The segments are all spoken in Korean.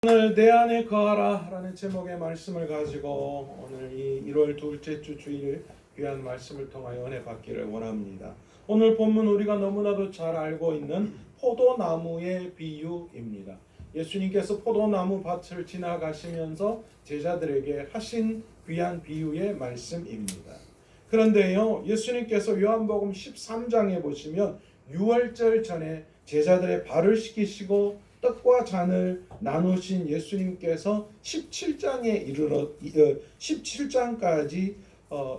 오늘 내 안에 거하라 라는 제목의 말씀을 가지고 오늘 이 1월 둘째 주 주일 귀한 말씀을 통하여 은혜 받기를 원합니다. 오늘 본문 우리가 너무나도 잘 알고 있는 포도나무의 비유입니다. 예수님께서 포도나무 밭을 지나가시면서 제자들에게 하신 귀한 비유의 말씀입니다. 그런데요, 예수님께서 요한복음 13장에 보시면 유월절 전에 제자들의 발을 씻기시고 떡과 잔을 나누신 예수님께서 17장까지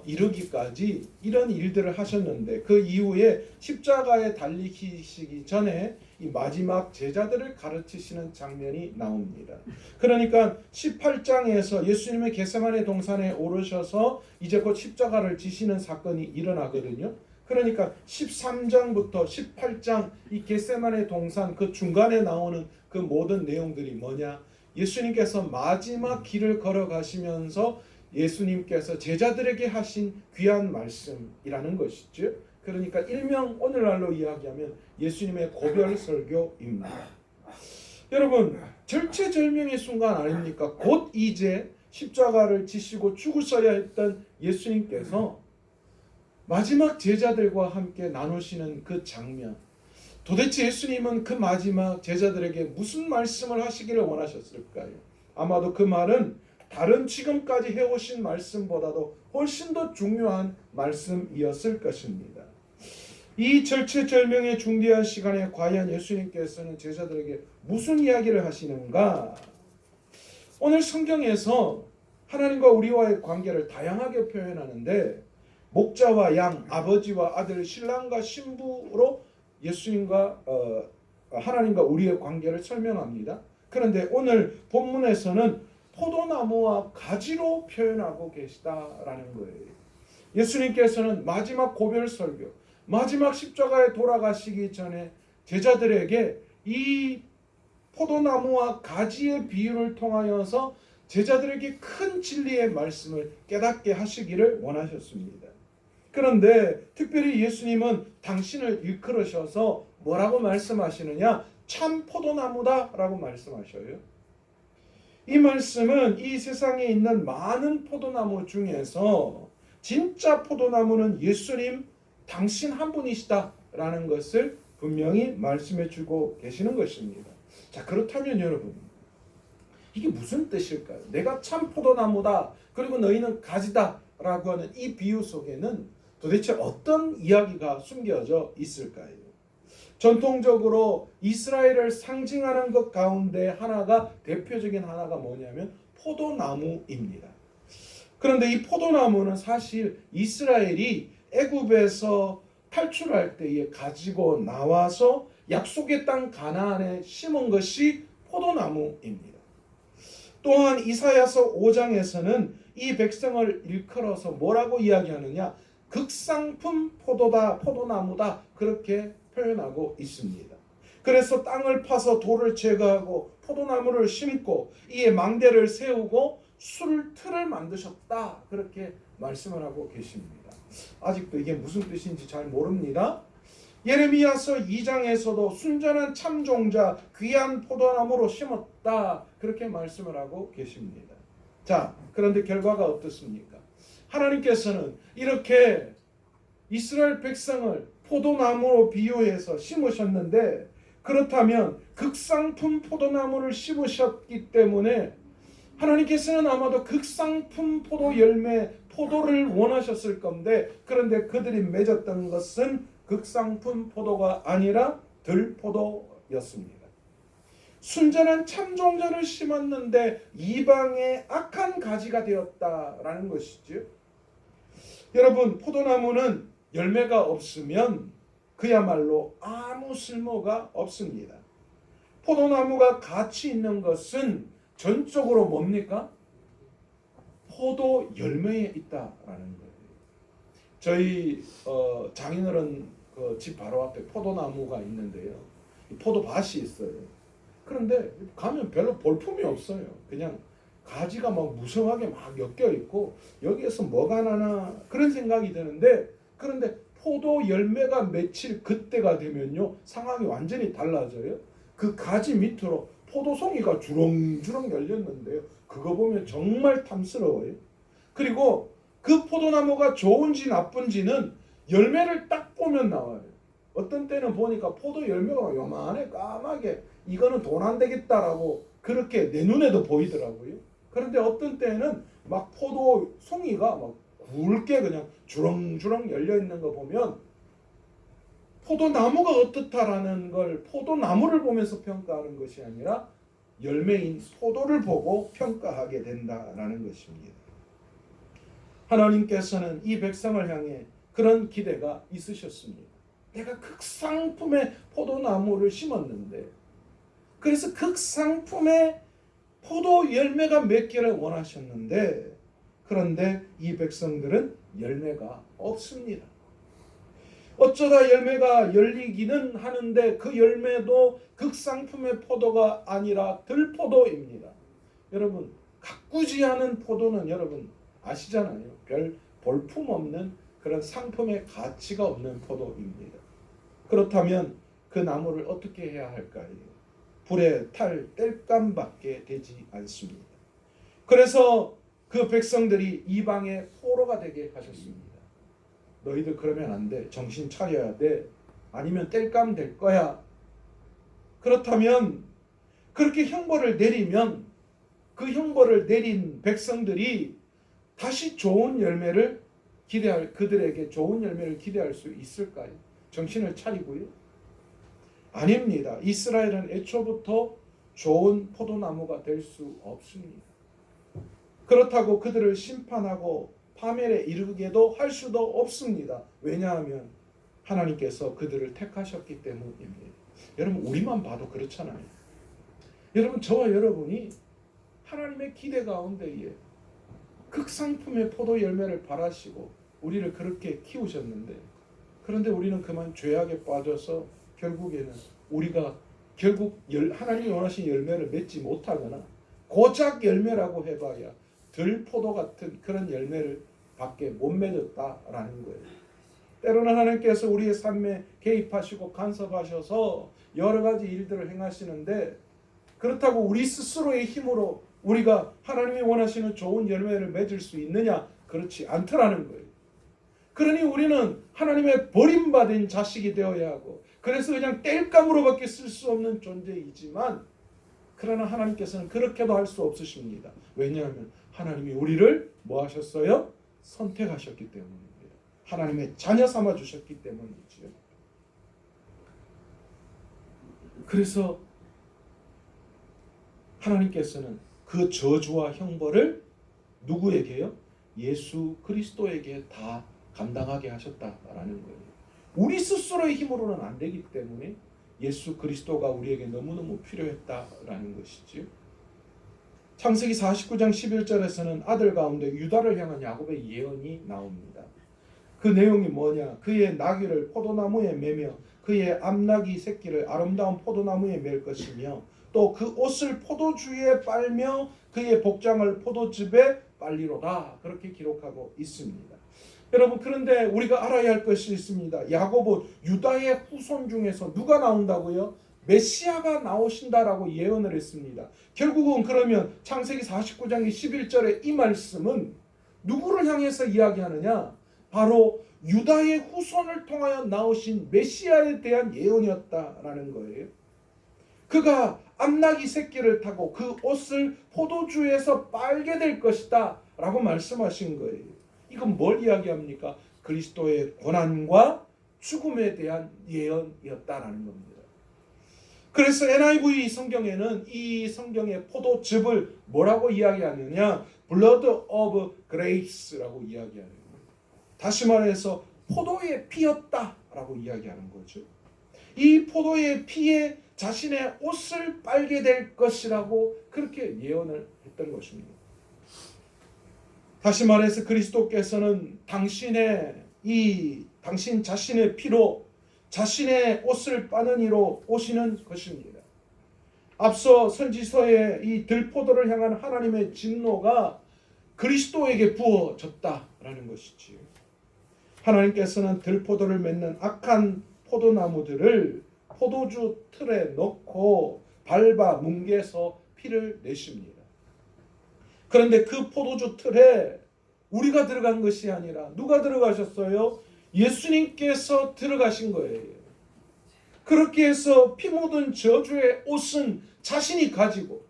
이르기까지 이런 일들을 하셨는데, 그 이후에 십자가에 달리시기 전에 이 마지막 제자들을 가르치시는 장면이 나옵니다. 그러니까 18장에서 예수님의 겟세마네 동산에 오르셔서 이제 곧 십자가를 지시는 사건이 일어나거든요. 그러니까 13장부터 18장 이 겟세마네 동산 그 중간에 나오는 그 모든 내용들이 뭐냐? 예수님께서 마지막 길을 걸어가시면서 예수님께서 제자들에게 하신 귀한 말씀이라는 것이죠. 그러니까 일명 오늘날로 이야기하면 예수님의 고별 설교입니다. 여러분, 절체절명의 순간 아닙니까? 곧 이제 십자가를 지시고 죽으셔야 했던 예수님께서 마지막 제자들과 함께 나누시는 그 장면, 도대체 예수님은 그 마지막 제자들에게 무슨 말씀을 하시기를 원하셨을까요? 아마도 그 말은 다른 지금까지 해오신 말씀보다도 훨씬 더 중요한 말씀이었을 것입니다. 이 절체절명의 중대한 시간에 과연 예수님께서는 제자들에게 무슨 이야기를 하시는가? 오늘 성경에서 하나님과 우리와의 관계를 다양하게 표현하는데, 목자와 양, 아버지와 아들, 신랑과 신부로 예수님과 하나님과 우리의 관계를 설명합니다. 그런데 오늘 본문에서는 포도나무와 가지로 표현하고 계시다라는 거예요. 예수님께서는 마지막 고별 설교, 마지막 십자가에 돌아가시기 전에 제자들에게 이 포도나무와 가지의 비유를 통하여서 제자들에게 큰 진리의 말씀을 깨닫게 하시기를 원하셨습니다. 그런데 특별히 예수님은 당신을 일컬으셔서 뭐라고 말씀하시느냐? 참 포도나무다 라고 말씀하셔요. 이 말씀은 이 세상에 있는 많은 포도나무 중에서 진짜 포도나무는 예수님 당신 한 분이시다 라는 것을 분명히 말씀해 주고 계시는 것입니다. 자, 그렇다면 여러분, 이게 무슨 뜻일까요? 내가 참 포도나무다, 그리고 너희는 가지다 라고 하는 이 비유 속에는 도대체 어떤 이야기가 숨겨져 있을까요? 전통적으로 이스라엘을 상징하는 것 가운데 하나가, 대표적인 하나가 뭐냐면 포도나무입니다. 그런데 이 포도나무는 사실 이스라엘이 애굽에서 탈출할 때에 가지고 나와서 약속의 땅 가나안에 심은 것이 포도나무입니다. 또한 이사야서 5장에서는 이 백성을 일컬어서 뭐라고 이야기하느냐? 극상품 포도다, 포도나무다, 그렇게 표현하고 있습니다. 그래서 땅을 파서 돌을 제거하고 포도나무를 심고 이에 망대를 세우고 술틀을 만드셨다, 그렇게 말씀을 하고 계십니다. 아직도 이게 무슨 뜻인지 잘 모릅니다. 예레미야서 2장에서도 순전한 참종자, 귀한 포도나무로 심었다, 그렇게 말씀을 하고 계십니다. 자, 그런데 결과가 어떻습니까? 하나님께서는 이렇게 이스라엘 백성을 포도나무로 비유해서 심으셨는데, 그렇다면 극상품 포도나무를 심으셨기 때문에 하나님께서는 아마도 극상품 포도 열매, 포도를 원하셨을 건데, 그런데 그들이 맺었던 것은 극상품 포도가 아니라 들포도였습니다. 순전한 참종자를 심었는데 이방의 악한 가지가 되었다라는 것이죠. 여러분, 포도나무는 열매가 없으면 그야말로 아무 쓸모가 없습니다. 포도나무가 가치 있는 것은 전적으로 뭡니까? 포도 열매에 있다라는 거예요. 저희 장인어른 집 바로 앞에 포도나무가 있는데요, 포도밭이 있어요. 그런데 가면 별로 볼품이 없어요. 그냥 가지가 막 무성하게 막 엮여 있고, 여기에서 뭐가 나나 그런 생각이 드는데, 그런데 포도 열매가 맺힐 그때가 되면요, 상황이 완전히 달라져요. 그 가지 밑으로 포도송이가 주렁주렁 열렸는데요. 그거 보면 정말 탐스러워요. 그리고 그 포도나무가 좋은지 나쁜지는 열매를 딱 보면 나와요. 어떤 때는 보니까 포도 열매가 요만해 까맣게 이거는 돈 안 되겠다라고 그렇게 내 눈에도 보이더라고요. 그런데 어떤 때는 막 포도 송이가 막 굵게 그냥 주렁주렁 열려 있는 거 보면 포도나무가 어떻다라는 걸 포도나무를 보면서 평가하는 것이 아니라 열매인 포도를 보고 평가하게 된다라는 것입니다. 하나님께서는 이 백성을 향해 그런 기대가 있으셨습니다. 내가 극상품의 포도나무를 심었는데 그래서 극상품의 포도 열매가 맺기를 원하셨는데 그런데 이 백성들은 열매가 없습니다. 어쩌다 열매가 열리기는 하는데 그 열매도 극상품의 포도가 아니라 들포도입니다. 여러분 가꾸지 않은 포도는 여러분 아시잖아요. 별 볼품 없는 그런 상품의 가치가 없는 포도입니다. 그렇다면 그 나무를 어떻게 해야 할까요? 불에 탈 땔감밖에 되지 않습니다. 그래서 그 백성들이 이방의 포로가 되게 하셨습니다. 너희들 그러면 안 돼. 정신 차려야 돼. 아니면 땔감 될 거야. 그렇다면 그렇게 형벌을 내리면 그 형벌을 내린 백성들이 다시 좋은 열매를 그들에게 좋은 열매를 기대할 수 있을까요? 정신을 차리고요. 아닙니다. 이스라엘은 애초부터 좋은 포도나무가 될 수 없습니다. 그렇다고 그들을 심판하고 파멸에 이르게도 할 수도 없습니다. 왜냐하면 하나님께서 그들을 택하셨기 때문입니다. 여러분 우리만 봐도 그렇잖아요. 여러분 저와 여러분이 하나님의 기대 가운데에 극상품의 포도 열매를 바라시고 우리를 그렇게 키우셨는데 그런데 우리는 그만 죄악에 빠져서 결국에는 우리가 결국 하나님이 원하신 열매를 맺지 못하거나 고작 열매라고 해봐야 들포도 같은 그런 열매를 밖에 못 맺었다라는 거예요. 때로는 하나님께서 우리의 삶에 개입하시고 간섭하셔서 여러 가지 일들을 행하시는데 그렇다고 우리 스스로의 힘으로 우리가 하나님이 원하시는 좋은 열매를 맺을 수 있느냐? 그렇지 않더라는 거예요. 그러니 우리는 하나님의 버림받은 자식이 되어야 하고 그래서 그냥 땔감으로밖에 쓸 수 없는 존재이지만 그러나 하나님께서는 그렇게도 할 수 없으십니다. 왜냐하면 하나님이 우리를 뭐 하셨어요? 선택하셨기 때문입니다. 하나님의 자녀 삼아 주셨기 때문이지요. 그래서 하나님께서는 그 저주와 형벌을 누구에게요? 예수 그리스도에게 다 감당하게 하셨다라는 거예요. 우리 스스로의 힘으로는 안 되기 때문에 예수 그리스도가 우리에게 너무너무 필요했다라는 것이지요. 창세기 49장 11절에서는 아들 가운데 유다를 향한 야곱의 예언이 나옵니다. 그 내용이 뭐냐? 그의 나귀를 포도나무에 매며 그의 암나귀 새끼를 아름다운 포도나무에 맬 것이며 또 그 옷을 포도주에 빨며 그의 복장을 포도즙에 빨리로다. 그렇게 기록하고 있습니다. 여러분 그런데 우리가 알아야 할 것이 있습니다. 야곱은 유다의 후손 중에서 누가 나온다고요? 메시아가 나오신다라고 예언을 했습니다. 결국은 그러면 창세기 49장 11절의 이 말씀은 누구를 향해서 이야기하느냐? 바로 유다의 후손을 통하여 나오신 메시아에 대한 예언이었다라는 거예요. 그가 암나귀 새끼를 타고 그 옷을 포도주에서 빨게 될 것이다 라고 말씀하신 거예요. 이건 뭘 이야기합니까? 그리스도의 고난과 죽음에 대한 예언이었다라는 겁니다. 그래서 NIV 성경에는 이 성경의 포도즙을 뭐라고 이야기하느냐? Blood of grapes라고 이야기하는 거예요. 다시 말해서 포도의 피였다라고 이야기하는 거죠. 이 포도의 피에 자신의 옷을 빨게 될 것이라고 그렇게 예언을 했던 것입니다. 다시 말해서 그리스도께서는 당신 자신의 피로 자신의 옷을 빠는 이로 오시는 것입니다. 앞서 선지서에 이 들포도를 향한 하나님의 진노가 그리스도에게 부어졌다라는 것이지요. 하나님께서는 들포도를 맺는 악한 포도나무들을 포도주 틀에 넣고 밟아 뭉개서 피를 내십니다. 그런데 그 포도주 틀에 우리가 들어간 것이 아니라 누가 들어가셨어요? 예수님께서 들어가신 거예요. 그렇게 해서 피 묻은 저주의 옷은 자신이 가지고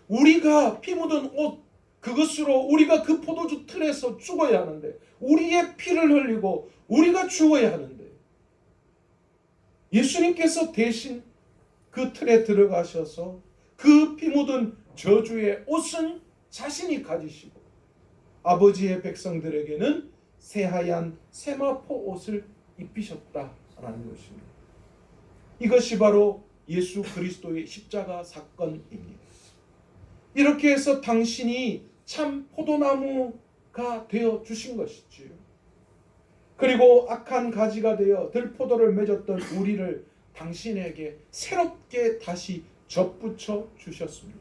우리가 피 묻은 옷 그것으로 우리가 그 포도주 틀에서 죽어야 하는데 우리의 피를 흘리고 우리가 죽어야 하는데 예수님께서 대신 그 틀에 들어가셔서 그 피 묻은 저주의 옷은 자신이 가지시고 아버지의 백성들에게는 새하얀 세마포 옷을 입히셨다라는 것입니다. 이것이 바로 예수 그리스도의 십자가 사건입니다. 이렇게 해서 당신이 참 포도나무가 되어 주신 것이지요. 그리고 악한 가지가 되어 들포도를 맺었던 우리를 당신에게 새롭게 다시 접붙여 주셨습니다.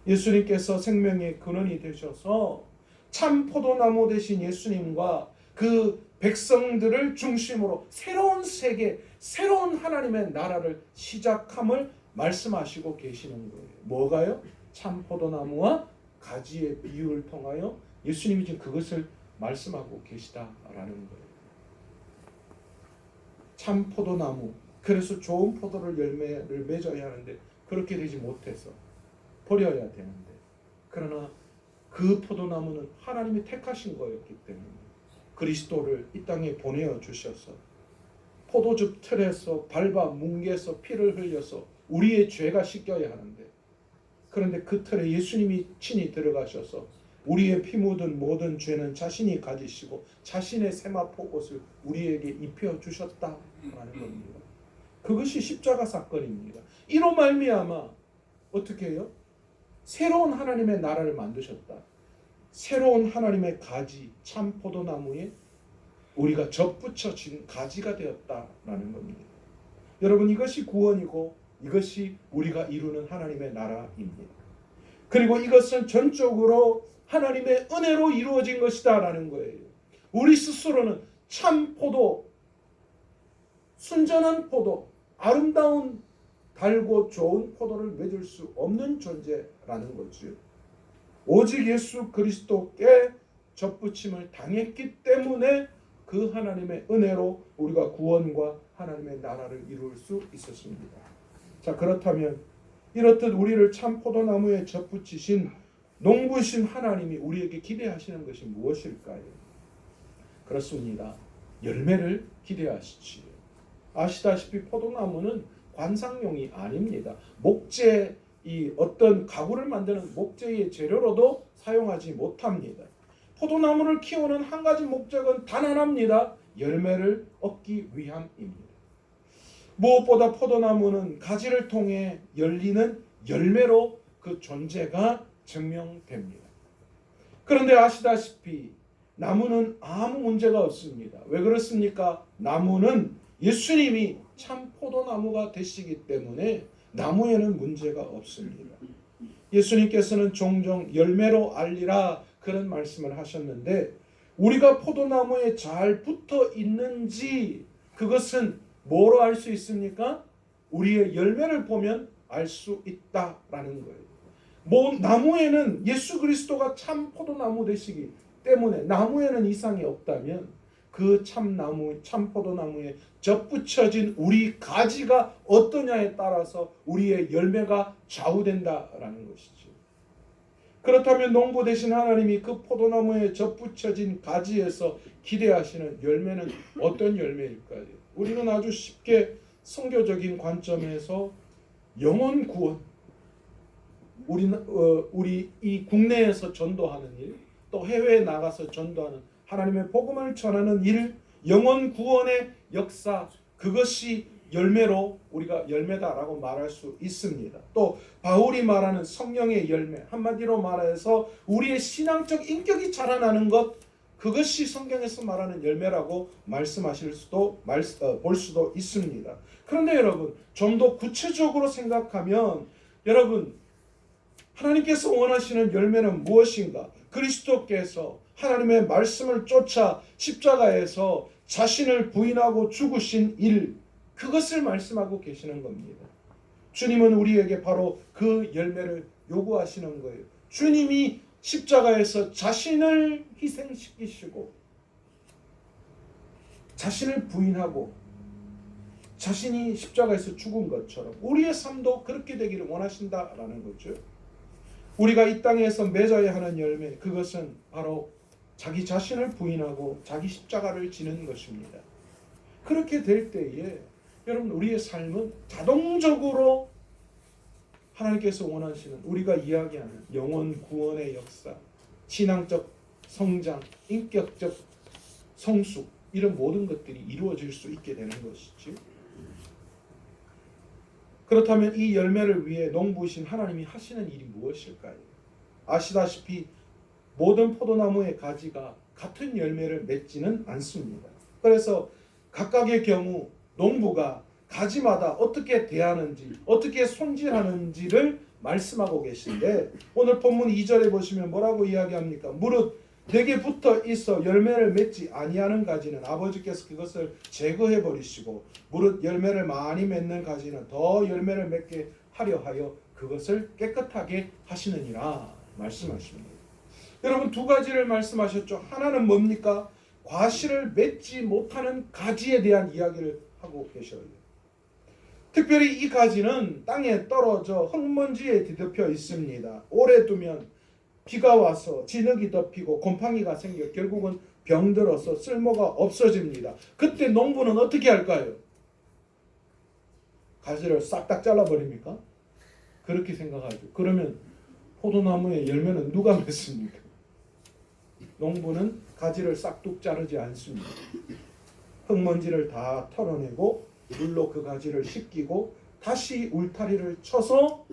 예수님께서 생명의 근원이 되셔서 참 포도나무 되신 예수님과 그 백성들을 중심으로 새로운 세계, 새로운 하나님의 나라를 시작함을 말씀하시고 계시는 거예요. 뭐가요? 참 포도나무와 가지의 비유를 통하여 예수님이 지금 그것을 말씀하고 계시다라는 거예요. 참 포도나무, 그래서 좋은 포도를 열매를 맺어야 하는데 그렇게 되지 못해서 버려야 되는데, 그러나 그 포도나무는 하나님이 택하신 거였기 때문에 그리스도를 이 땅에 보내어 주셔서 포도즙 틀에서 밟아 뭉개서 피를 흘려서 우리의 죄가 씻겨야 하는데, 그런데 그 틀에 예수님이 친히 들어가셔서 우리의 피 묻은 모든 죄는 자신이 가지시고 자신의 세마포 옷을 우리에게 입혀 주셨다라는 겁니다. 그것이 십자가 사건입니다. 이로 말미암아 어떻게 해요? 새로운 하나님의 나라를 만드셨다. 새로운 하나님의 가지, 참 포도나무에 우리가 접붙여진 가지가 되었다라는 겁니다. 여러분, 이것이 구원이고 이것이 우리가 이루는 하나님의 나라입니다. 그리고 이것은 전적으로 하나님의 은혜로 이루어진 것이다라는 거예요. 우리 스스로는 참 포도, 순전한 포도, 아름다운 달고 좋은 포도를 맺을 수 없는 존재라는 거죠. 오직 예수 그리스도께 접붙임을 당했기 때문에 그 하나님의 은혜로 우리가 구원과 하나님의 나라를 이룰 수 있었습니다. 자, 그렇다면 이렇듯 우리를 참 포도나무에 접붙이신 농부신 하나님이 우리에게 기대하시는 것이 무엇일까요? 그렇습니다. 열매를 기대하시지요. 아시다시피 포도나무는 관상용이 아닙니다. 목재, 이 어떤 가구를 만드는 목재의 재료로도 사용하지 못합니다. 포도나무를 키우는 한 가지 목적은 단 하나입니다. 열매를 얻기 위함입니다. 무엇보다 포도나무는 가지를 통해 열리는 열매로 그 존재가 증명됩니다. 그런데 아시다시피 나무는 아무 문제가 없습니다. 왜 그렇습니까? 나무는 예수님이 참 포도나무가 되시기 때문에 나무에는 문제가 없습니다. 예수님께서는 종종 열매로 알리라 그런 말씀을 하셨는데, 우리가 포도나무에 잘 붙어 있는지 그것은 뭐로 알 수 있습니까? 우리의 열매를 보면 알 수 있다라는 거예요. 나무에는 예수 그리스도가 참 포도나무 되시기 때문에 나무에는 이상이 없다면 그 참나무, 참 포도나무에 접붙여진 우리 가지가 어떠냐에 따라서 우리의 열매가 좌우된다라는 것이죠. 그렇다면 농부 되신 하나님이 그 포도나무에 접붙여진 가지에서 기대하시는 열매는 어떤 열매일까요? 우리는 아주 쉽게 성교적인 관점에서 영혼 구원, 우리 이 국내에서 전도하는 일, 또 해외에 나가서 전도하는 하나님의 복음을 전하는 일, 영혼 구원의 역사, 그것이 열매로 우리가 열매다라고 말할 수 있습니다. 또 바울이 말하는 성령의 열매, 한마디로 말해서 우리의 신앙적 인격이 자라나는 것, 그것이 성경에서 말하는 열매라고 말씀하실 수도 볼 수도 있습니다. 그런데 여러분, 좀 더 구체적으로 생각하면 여러분, 하나님께서 원하시는 열매는 무엇인가? 그리스도께서 하나님의 말씀을 쫓아 십자가에서 자신을 부인하고 죽으신 일, 그것을 말씀하고 계시는 겁니다. 주님은 우리에게 바로 그 열매를 요구하시는 거예요. 주님이 십자가에서 자신을 희생시키시고 자신을 부인하고 자신이 십자가에서 죽은 것처럼 우리의 삶도 그렇게 되기를 원하신다라는 거죠. 우리가 이 땅에서 맺어야 하는 열매, 그것은 바로 자기 자신을 부인하고 자기 십자가를 지는 것입니다. 그렇게 될 때에 여러분 우리의 삶은 자동적으로 하나님께서 원하시는, 우리가 이야기하는 영혼 구원의 역사, 신앙적 성장, 인격적 성숙, 이런 모든 것들이 이루어질 수 있게 되는 것이죠. 그렇다면 이 열매를 위해 농부이신 하나님이 하시는 일이 무엇일까요? 아시다시피 모든 포도나무의 가지가 같은 열매를 맺지는 않습니다. 그래서 각각의 경우 농부가 가지마다 어떻게 대하는지, 어떻게 손질하는지를 말씀하고 계신데, 오늘 본문 2절에 보시면 뭐라고 이야기합니까? 무릇 내게 붙어 있어 열매를 맺지 아니하는 가지는 아버지께서 그것을 제거해 버리시고, 무릇 열매를 많이 맺는 가지는 더 열매를 맺게 하려 하여 그것을 깨끗하게 하시느니라 말씀하십니다. 여러분, 두 가지를 말씀하셨죠. 하나는 뭡니까? 과실을 맺지 못하는 가지에 대한 이야기를 하고 계셔요. 특별히 이 가지는 땅에 떨어져 흙먼지에 뒤덮여 있습니다. 오래 두면 비가 와서 진흙이 덮이고 곰팡이가 생겨 결국은 병들어서 쓸모가 없어집니다. 그때 농부는 어떻게 할까요? 가지를 싹 잘라버립니까? 그렇게 생각하죠. 그러면 포도나무의 열매는 누가 맺습니까? 농부는 가지를 싹둑 자르지 않습니다. 흙먼지를 다 털어내고 물로 그 가지를 씻기고 다시 울타리를 쳐서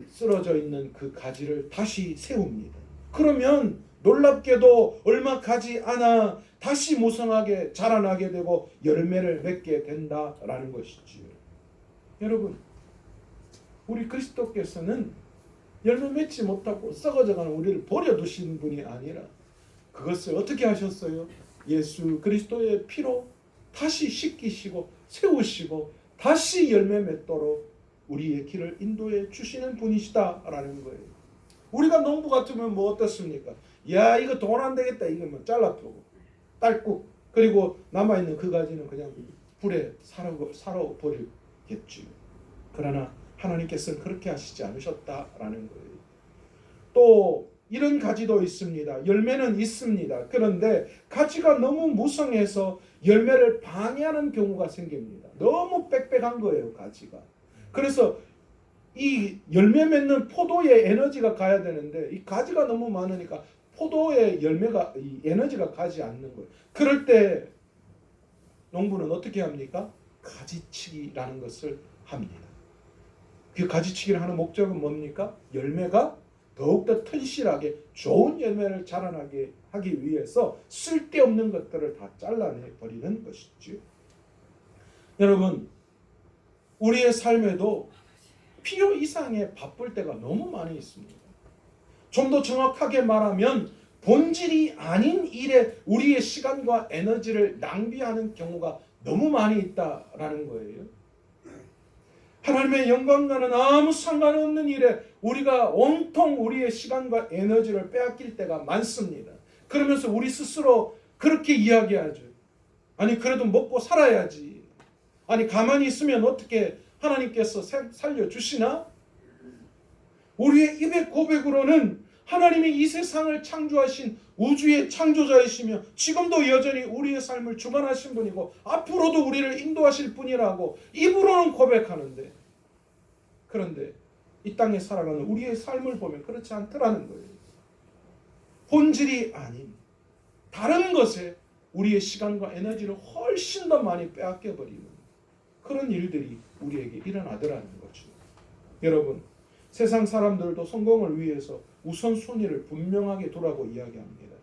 쓰러져 있는 그 가지를 다시 세웁니다. 그러면 놀랍게도 얼마 가지 않아 다시 무성하게 자라나게 되고 열매를 맺게 된다라는 것이지요. 여러분, 우리 그리스도께서는 열매 맺지 못하고 썩어져가는 우리를 버려두신 분이 아니라 그것을 어떻게 하셨어요? 예수 그리스도의 피로 다시 씻기시고 세우시고 다시 열매 맺도록 우리의 길을 인도해 주시는 분이시다라는 거예요. 우리가 농부 같으면 뭐 어떻습니까? 야, 이거 돈 안 되겠다. 이거 뭐 잘라프고 딸꾹, 그리고 남아있는 그 가지는 그냥 불에 살아버리겠지. 그러나 하나님께서는 그렇게 하시지 않으셨다라는 거예요. 또 이런 가지도 있습니다. 열매는 있습니다. 그런데 가지가 너무 무성해서 열매를 방해하는 경우가 생깁니다. 너무 빽빽한 거예요, 가지가. 그래서 이 열매 맺는 포도의 에너지가 가야 되는데 이 가지가 너무 많으니까 포도의 열매가, 이 에너지가 가지 않는 거예요. 그럴 때 농부는 어떻게 합니까? 가지치기라는 것을 합니다. 그 가지치기를 하는 목적은 뭡니까? 열매가 더욱더 튼실하게 좋은 열매를 자라나게 하기 위해서 쓸데없는 것들을 다 잘라내버리는 것이죠. 여러분, 우리의 삶에도 필요 이상의 바쁠 때가 너무 많이 있습니다. 좀 더 정확하게 말하면 본질이 아닌 일에 우리의 시간과 에너지를 낭비하는 경우가 너무 많이 있다라는 거예요. 하나님의 영광과는 아무 상관없는 일에 우리가 온통 우리의 시간과 에너지를 빼앗길 때가 많습니다. 그러면서 우리 스스로 그렇게 이야기하죠. 아니, 그래도 먹고 살아야지. 아니, 가만히 있으면 어떻게 하나님께서 살려주시나? 우리의 입의 고백으로는 하나님이 이 세상을 창조하신 우주의 창조자이시며 지금도 여전히 우리의 삶을 주관하신 분이고 앞으로도 우리를 인도하실 분이라고 입으로는 고백하는데, 그런데 이 땅에 살아가는 우리의 삶을 보면 그렇지 않더라는 거예요. 본질이 아닌 다른 것에 우리의 시간과 에너지를 훨씬 더 많이 빼앗겨버리는 그런 일들이 우리에게 일어나더라는 거죠. 여러분, 세상 사람들도 성공을 위해서 우선순위를 분명하게 두라고 이야기합니다.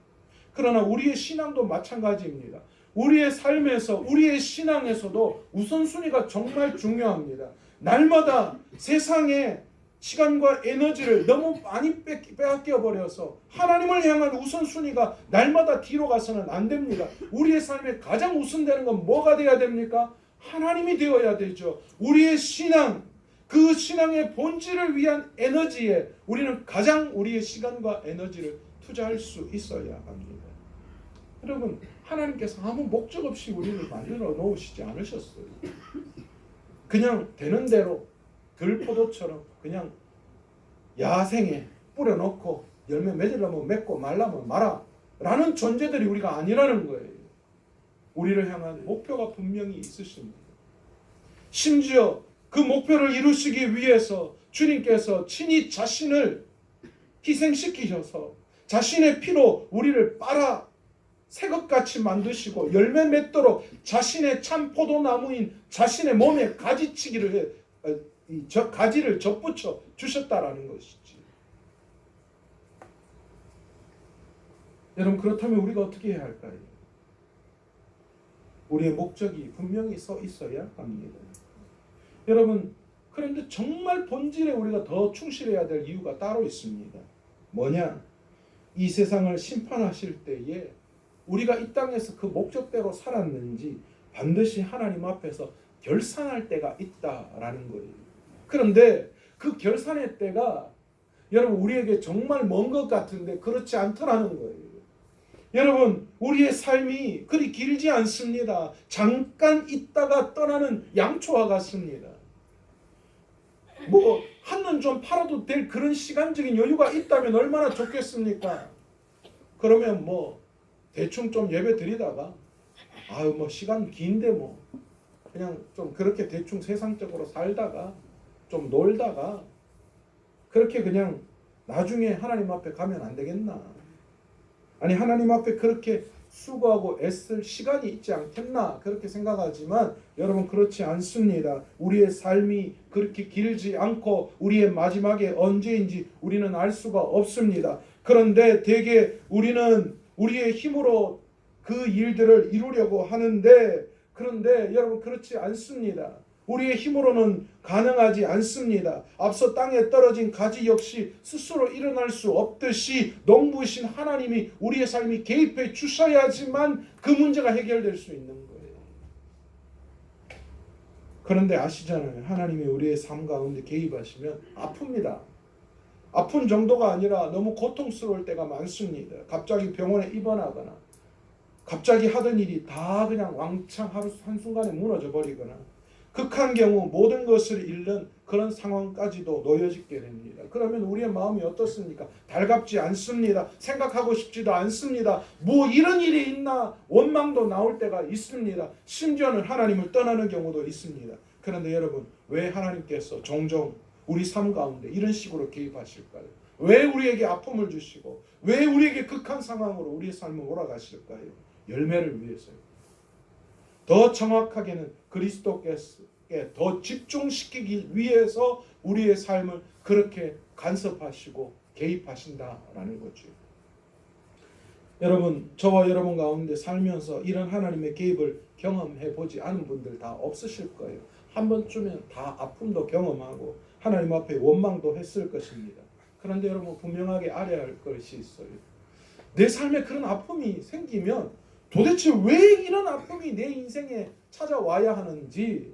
그러나 우리의 신앙도 마찬가지입니다. 우리의 삶에서, 우리의 신앙에서도 우선순위가 정말 중요합니다. 날마다 세상에 시간과 에너지를 너무 많이 빼앗겨버려서 하나님을 향한 우선순위가 날마다 뒤로 가서는 안 됩니다. 우리의 삶에 가장 우선되는 건 뭐가 되어야 됩니까? 하나님이 되어야 되죠. 우리의 신앙, 그 신앙의 본질을 위한 에너지에 우리는 가장 우리의 시간과 에너지를 투자할 수 있어야 합니다. 여러분, 하나님께서 아무 목적 없이 우리를 만들어 놓으시지 않으셨어요. 그냥 되는 대로 들포도처럼 그냥 야생에 뿌려놓고 열매 맺으려면 맺고 말라면 말아 라는 존재들이 우리가 아니라는 거예요. 우리를 향한 목표가 분명히 있으십니다. 심지어 그 목표를 이루시기 위해서 주님께서 친히 자신을 희생시키셔서 자신의 피로 우리를 빨아 새것같이 만드시고 열매 맺도록 자신의 참 포도나무인 자신의 몸에 가지치기를 저 가지를 접붙여 주셨다라는 것이지. 여러분, 그렇다면 우리가 어떻게 해야 할까요? 우리의 목적이 분명히 서 있어야 합니다. 여러분, 그런데 정말 본질에 우리가 더 충실해야 될 이유가 따로 있습니다. 뭐냐? 이 세상을 심판하실 때에 우리가 이 땅에서 그 목적대로 살았는지 반드시 하나님 앞에서 결산할 때가 있다라는 거예요. 그런데 그 결산의 때가 여러분 우리에게 정말 먼 것 같은데 그렇지 않더라는 거예요. 여러분, 우리의 삶이 그리 길지 않습니다. 잠깐 있다가 떠나는 양초와 같습니다. 뭐 한눈 좀 팔아도 될 그런 시간적인 여유가 있다면 얼마나 좋겠습니까? 그러면 뭐 대충 좀 예배 드리다가 아유 뭐 시간 긴데 뭐 그냥 좀 그렇게 대충 세상적으로 살다가 좀 놀다가 그렇게 그냥 나중에 하나님 앞에 가면 안 되겠나? 아니 하나님 앞에 그렇게 수고하고 애쓸 시간이 있지 않겠나? 그렇게 생각하지만 여러분 그렇지 않습니다. 우리의 삶이 그렇게 길지 않고 우리의 마지막에 언제인지 우리는 알 수가 없습니다. 그런데 대개 우리는 우리의 힘으로 그 일들을 이루려고 하는데 그런데 여러분 그렇지 않습니다. 우리의 힘으로는 가능하지 않습니다. 앞서 땅에 떨어진 가지 역시 스스로 일어날 수 없듯이 농부이신 하나님이 우리의 삶이 개입해 주셔야지만 그 문제가 해결될 수 있는 거예요. 그런데 아시잖아요. 하나님이 우리의 삶 가운데 개입하시면 아픕니다. 아픈 정도가 아니라 너무 고통스러울 때가 많습니다. 갑자기 병원에 입원하거나 갑자기 하던 일이 다 그냥 왕창 한순간에 무너져 버리거나 극한 경우 모든 것을 잃는 그런 상황까지도 놓여지게 됩니다. 그러면 우리의 마음이 어떻습니까? 달갑지 않습니다. 생각하고 싶지도 않습니다. 뭐 이런 일이 있나 원망도 나올 때가 있습니다. 심지어는 하나님을 떠나는 경우도 있습니다. 그런데 여러분, 왜 하나님께서 종종 우리 삶 가운데 이런 식으로 개입하실까요? 왜 우리에게 아픔을 주시고 왜 우리에게 극한 상황으로 우리의 삶을 몰아가실까요? 열매를 위해서요. 더 정확하게는 그리스도께 더 집중시키기 위해서 우리의 삶을 그렇게 간섭하시고 개입하신다라는 거죠. 여러분, 저와 여러분 가운데 살면서 이런 하나님의 개입을 경험해 보지 않은 분들 다 없으실 거예요. 한 번쯤은 다 아픔도 경험하고 하나님 앞에 원망도 했을 것입니다. 그런데 여러분 분명하게 알아야 할 것이 있어요. 내 삶에 그런 아픔이 생기면 도대체 왜 이런 아픔이 내 인생에 찾아와야 하는지,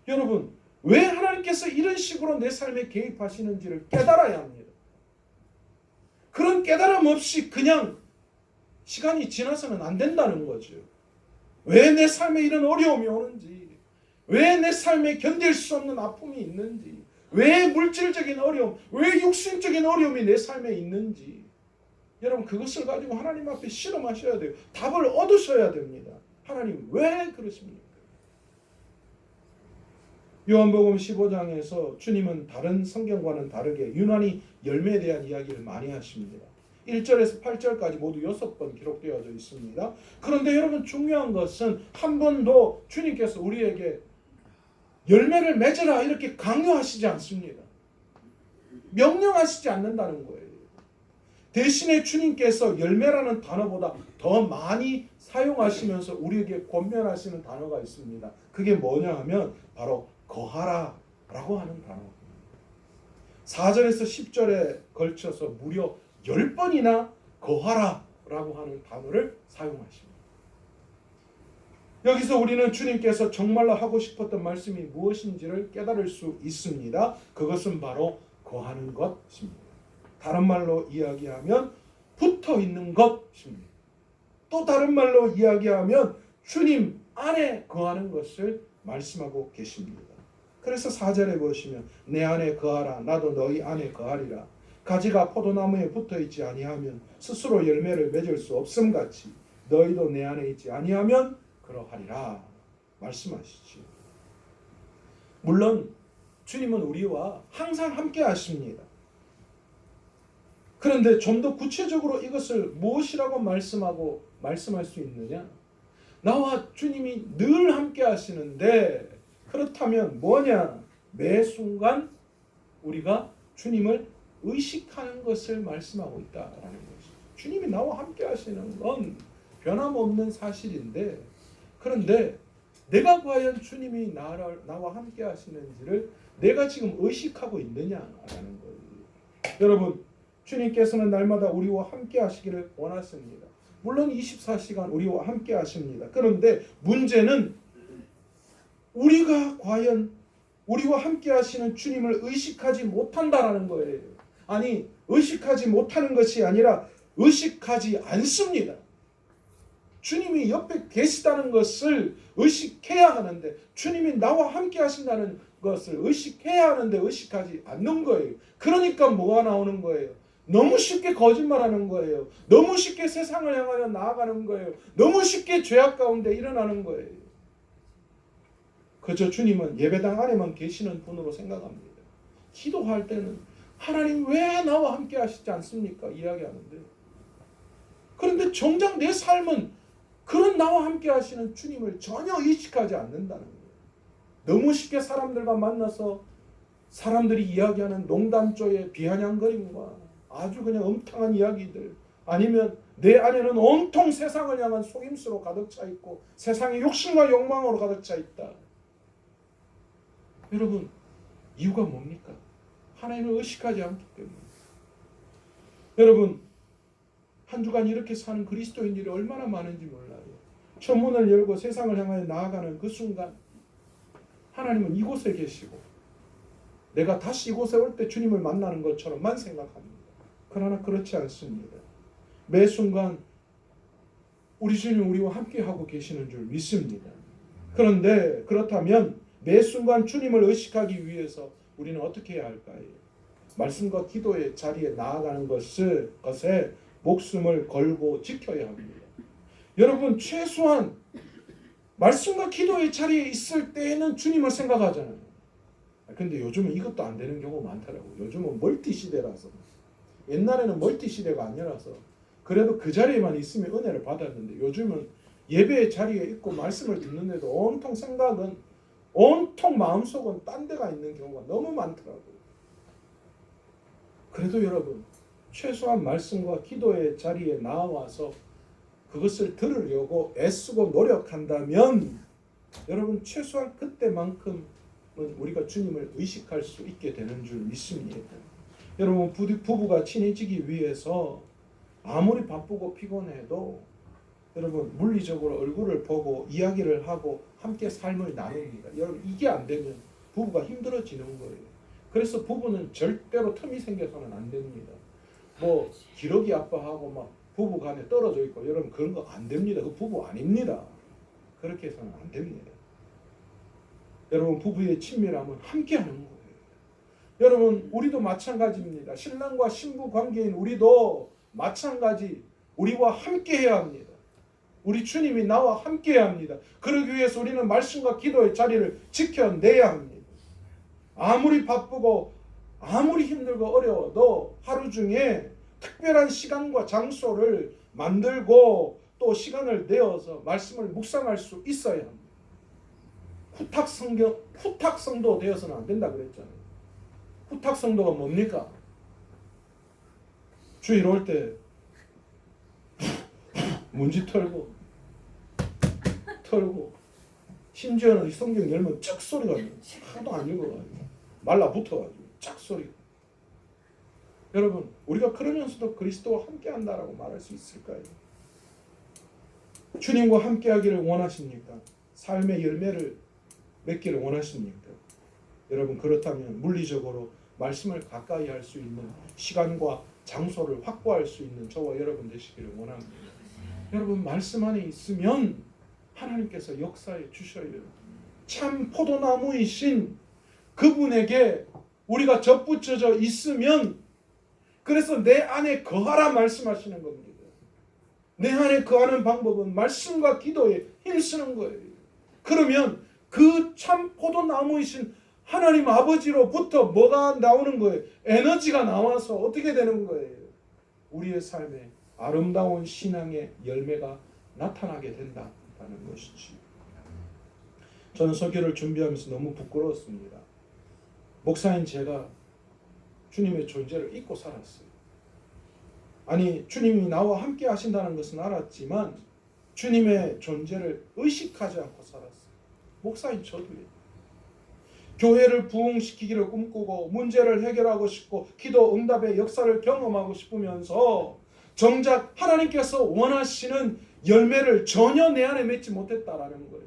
여러분 왜 하나님께서 이런 식으로 내 삶에 개입하시는지를 깨달아야 합니다. 그런 깨달음 없이 그냥 시간이 지나서는 안 된다는 거죠. 왜 내 삶에 이런 어려움이 오는지, 왜 내 삶에 견딜 수 없는 아픔이 있는지, 왜 물질적인 어려움, 왜 육신적인 어려움이 내 삶에 있는지, 여러분 그것을 가지고 하나님 앞에 실험하셔야 돼요. 답을 얻으셔야 됩니다. 하나님 왜 그러십니까? 요한복음 15장에서 주님은 다른 성경과는 다르게 유난히 열매에 대한 이야기를 많이 하십니다. 1절에서 8절까지 모두 6번 기록되어져 있습니다. 그런데 여러분 중요한 것은 한 번도 주님께서 우리에게 열매를 맺으라 이렇게 강요하시지 않습니다. 명령하시지 않는다는 거예요. 대신에 주님께서 열매라는 단어보다 더 많이 사용하시면서 우리에게 권면하시는 단어가 있습니다. 그게 뭐냐 하면 바로 거하라 라고 하는 단어입니다. 4절에서 10절에 걸쳐서 무려 10번이나 거하라 라고 하는 단어를 사용하십니다. 여기서 우리는 주님께서 정말로 하고 싶었던 말씀이 무엇인지를 깨달을 수 있습니다. 그것은 바로 거하는 것입니다. 다른 말로 이야기하면 붙어 있는 것입니다. 또 다른 말로 이야기하면 주님 안에 거하는 것을 말씀하고 계십니다. 그래서 4절에 보시면 내 안에 거하라 나도 너희 안에 거하리라. 가지가 포도나무에 붙어있지 아니하면 스스로 열매를 맺을 수 없음같이 너희도 내 안에 있지 아니하면 그러하리라 말씀하시지. 물론 주님은 우리와 항상 함께 하십니다. 그런데 좀 더 구체적으로 이것을 무엇이라고 말씀할 수 있느냐? 나와 주님이 늘 함께 하시는데 그렇다면 뭐냐? 매 순간 우리가 주님을 의식하는 것을 말씀하고 있다라는 것이죠. 주님이 나와 함께 하시는 건 변함없는 사실인데 그런데 내가 과연 주님이 나와 함께 하시는지를 내가 지금 의식하고 있느냐라는 거예요. 여러분 주님께서는 날마다 우리와 함께 하시기를 원하십니다. 물론 24시간 우리와 함께 하십니다. 그런데 문제는 우리가 과연 우리와 함께 하시는 주님을 의식하지 못한다라는 거예요. 아니 의식하지 못하는 것이 아니라 의식하지 않습니다. 주님이 옆에 계시다는 것을 의식해야 하는데 주님이 나와 함께 하신다는 것을 의식해야 하는데 의식하지 않는 거예요. 그러니까 뭐가 나오는 거예요? 너무 쉽게 거짓말하는 거예요. 너무 쉽게 세상을 향하여 나아가는 거예요. 너무 쉽게 죄악 가운데 일어나는 거예요. 그저 주님은 예배당 안에만 계시는 분으로 생각합니다. 기도할 때는 하나님 왜 나와 함께 하시지 않습니까? 이야기하는데 그런데 정작 내 삶은 그런 나와 함께 하시는 주님을 전혀 의식하지 않는다는 거예요. 너무 쉽게 사람들과 만나서 사람들이 이야기하는 농담조의 비아냥거림과 아주 그냥 음탕한 이야기들 아니면 내 안에는 온통 세상을 향한 속임수로 가득 차 있고 세상의 욕심과 욕망으로 가득 차 있다. 여러분 이유가 뭡니까? 하나님을 의식하지 않기 때문에. 여러분 한 주간 이렇게 사는 그리스도인들이 얼마나 많은지 몰라요. 천문을 열고 세상을 향하여 나아가는 그 순간 하나님은 이곳에 계시고 내가 다시 이곳에 올 때 주님을 만나는 것처럼만 생각합니다. 그러나 그렇지 않습니다. 매 순간 우리 주님 우리와 함께하고 계시는 줄 믿습니다. 그런데 그렇다면 매 순간 주님을 의식하기 위해서 우리는 어떻게 해야 할까요? 말씀과 기도의 자리에 나아가는 것에 목숨을 걸고 지켜야 합니다. 여러분 최소한 말씀과 기도의 자리에 있을 때에는 주님을 생각하잖아요. 근데 요즘은 이것도 안 되는 경우가 많더라고요. 요즘은 멀티 시대라서. 옛날에는 멀티 시대가 아니라서 그래도 그 자리에만 있으면 은혜를 받았는데 요즘은 예배의 자리에 있고 말씀을 듣는데도 온통 생각은 온통 마음속은 딴 데가 있는 경우가 너무 많더라고요. 그래도 여러분 최소한 말씀과 기도의 자리에 나와서 그것을 들으려고 애쓰고 노력한다면 여러분 최소한 그때만큼은 우리가 주님을 의식할 수 있게 되는 줄 믿습니다. 여러분 부부가 친해지기 위해서 아무리 바쁘고 피곤해도 여러분 물리적으로 얼굴을 보고 이야기를 하고 함께 삶을 나눕니다. 여러분 이게 안 되면 부부가 힘들어지는 거예요. 그래서 부부는 절대로 틈이 생겨서는 안 됩니다. 뭐 기러기 아빠하고 막 부부 간에 떨어져 있고 여러분 그런 거 안 됩니다. 그 부부 아닙니다. 그렇게 해서는 안 됩니다. 여러분 부부의 친밀함은 함께 하는 거예요. 여러분 우리도 마찬가지입니다. 신랑과 신부 관계인 우리도 마찬가지 우리와 함께 해야 합니다. 우리 주님이 나와 함께 해야 합니다. 그러기 위해서 우리는 말씀과 기도의 자리를 지켜내야 합니다. 아무리 바쁘고 아무리 힘들고 어려워도 하루 중에 특별한 시간과 장소를 만들고 또 시간을 내어서 말씀을 묵상할 수 있어야 합니다. 후탁성도 되어서는 안 된다 그랬잖아요. 후탁성도가 뭡니까? 주일 올 때 문지 털고 심지어는 성경 열면 쩍 소리가 나요. 하도 안 읽어가지고 말라붙어가지고 짝 소리. 여러분 우리가 그러면서도 그리스도와 함께한다라고 말할 수 있을까요? 주님과 함께하기를 원하십니까? 삶의 열매를 맺기를 원하십니까? 여러분, 그렇다면 물리적으로 말씀을 가까이 할 수 있는 시간과 장소를 확보할 수 있는 저와 여러분 되시기를 원합니다. 여러분, 말씀 안에 있으면 하나님께서 역사해 주셔요. 참 포도나무이신 그분에게 우리가 접붙여져 있으면, 그래서 내 안에 거하라 말씀하시는 겁니다. 내 안에 거하는 방법은 말씀과 기도에 힘쓰는 거예요. 그러면 그 참 포도나무이신 하나님 아버지로부터 뭐가 나오는 거예요? 에너지가 나와서 어떻게 되는 거예요? 우리의 삶에 아름다운 신앙의 열매가 나타나게 된다는 것이지. 저는 설교를 준비하면서 너무 부끄러웠습니다. 목사인 제가 주님의 존재를 잊고 살았어요. 아니, 주님이 나와 함께 하신다는 것은 알았지만 주님의 존재를 의식하지 않고 살았어요. 목사인 저도요. 교회를 부흥시키기를 꿈꾸고 문제를 해결하고 싶고 기도 응답의 역사를 경험하고 싶으면서 정작 하나님께서 원하시는 열매를 전혀 내 안에 맺지 못했다라는 거예요.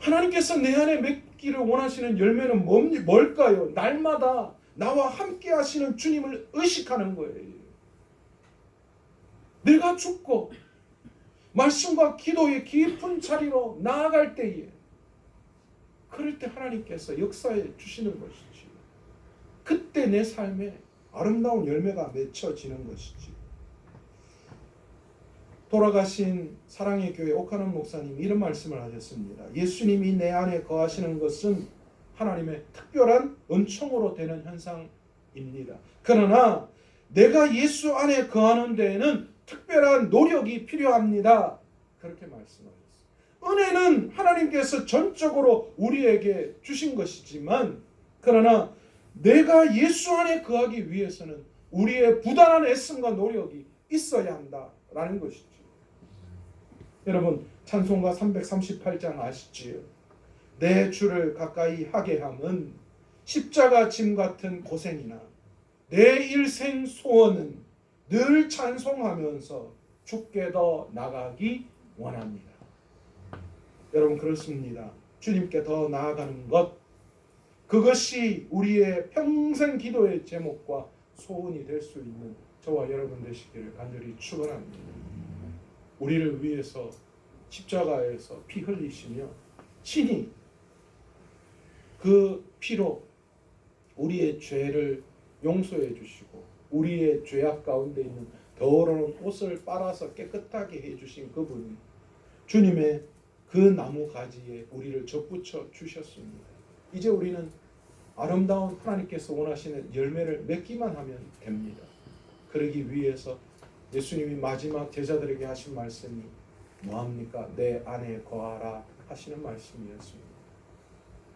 하나님께서 내 안에 맺기를 원하시는 열매는 뭘까요? 날마다 나와 함께 하시는 주님을 의식하는 거예요. 내가 죽고 말씀과 기도의 깊은 자리로 나아갈 때에, 그럴 때 하나님께서 역사해 주시는 것이지. 그때 내 삶에 아름다운 열매가 맺혀지는 것이지. 돌아가신 사랑의 교회 옥하는 목사님이 이런 말씀을 하셨습니다. 예수님이 내 안에 거하시는 것은 하나님의 특별한 은총으로 되는 현상입니다. 그러나 내가 예수 안에 거하는 데에는 특별한 노력이 필요합니다. 그렇게 말씀하셨어요. 은혜는 하나님께서 전적으로 우리에게 주신 것이지만, 그러나 내가 예수 안에 거하기 위해서는 우리의 부단한 애씀과 노력이 있어야 한다라는 것이죠. 여러분, 찬송가 338장 아시지요? 내 주를 가까이 하게 함은 십자가 짐 같은 고생이나 내 일생 소원은 늘 찬송하면서 주께 더 나가기 원합니다. 여러분, 그렇습니다. 주님께 더 나아가는 것, 그것이 우리의 평생 기도의 제목과 소원이 될 수 있는 저와 여러분 되시기를 간절히 축원합니다. 우리를 위해서 십자가에서 피 흘리시며 친히 그 피로 우리의 죄를 용서해 주시고 우리의 죄악 가운데 있는 더러운 옷을 빨아서 깨끗하게 해주신 그분이 주님의 그 나무 가지에 우리를 접붙여 주셨습니다. 이제 우리는 아름다운 하나님께서 원하시는 열매를 맺기만 하면 됩니다. 그러기 위해서 예수님이 마지막 제자들에게 하신 말씀이 뭐합니까? 내 안에 거하라 하시는 말씀이었습니다.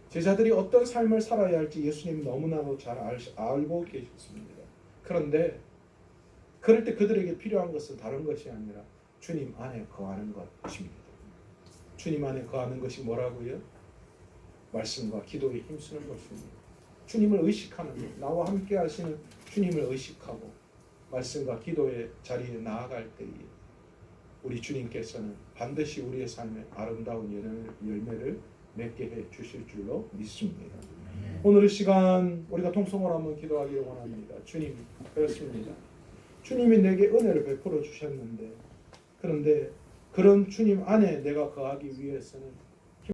제자들이 어떤 삶을 살아야 할지 예수님 너무나도 잘 알고 계셨습니다. 그런데 그럴 때 그들에게 필요한 것은 다른 것이 아니라 주님 안에 거하는 것입니다. 주님 안에 거하는 것이 뭐라고요? 말씀과 기도에 힘쓰는 것입니다. 주님을 의식하는 것, 나와 함께 하시는 주님을 의식하고 말씀과 기도의 자리에 나아갈 때에 우리 주님께서는 반드시 우리의 삶에 아름다운 열매를 맺게 해 주실 줄로 믿습니다. 오늘 시간 우리가 통성으로 한번 기도하기를 원합니다. 주님, 그렇습니다. 주님이 내게 은혜를 베풀어 주셨는데, 그런데 그런 주님 안에 내가 거하기 위해서는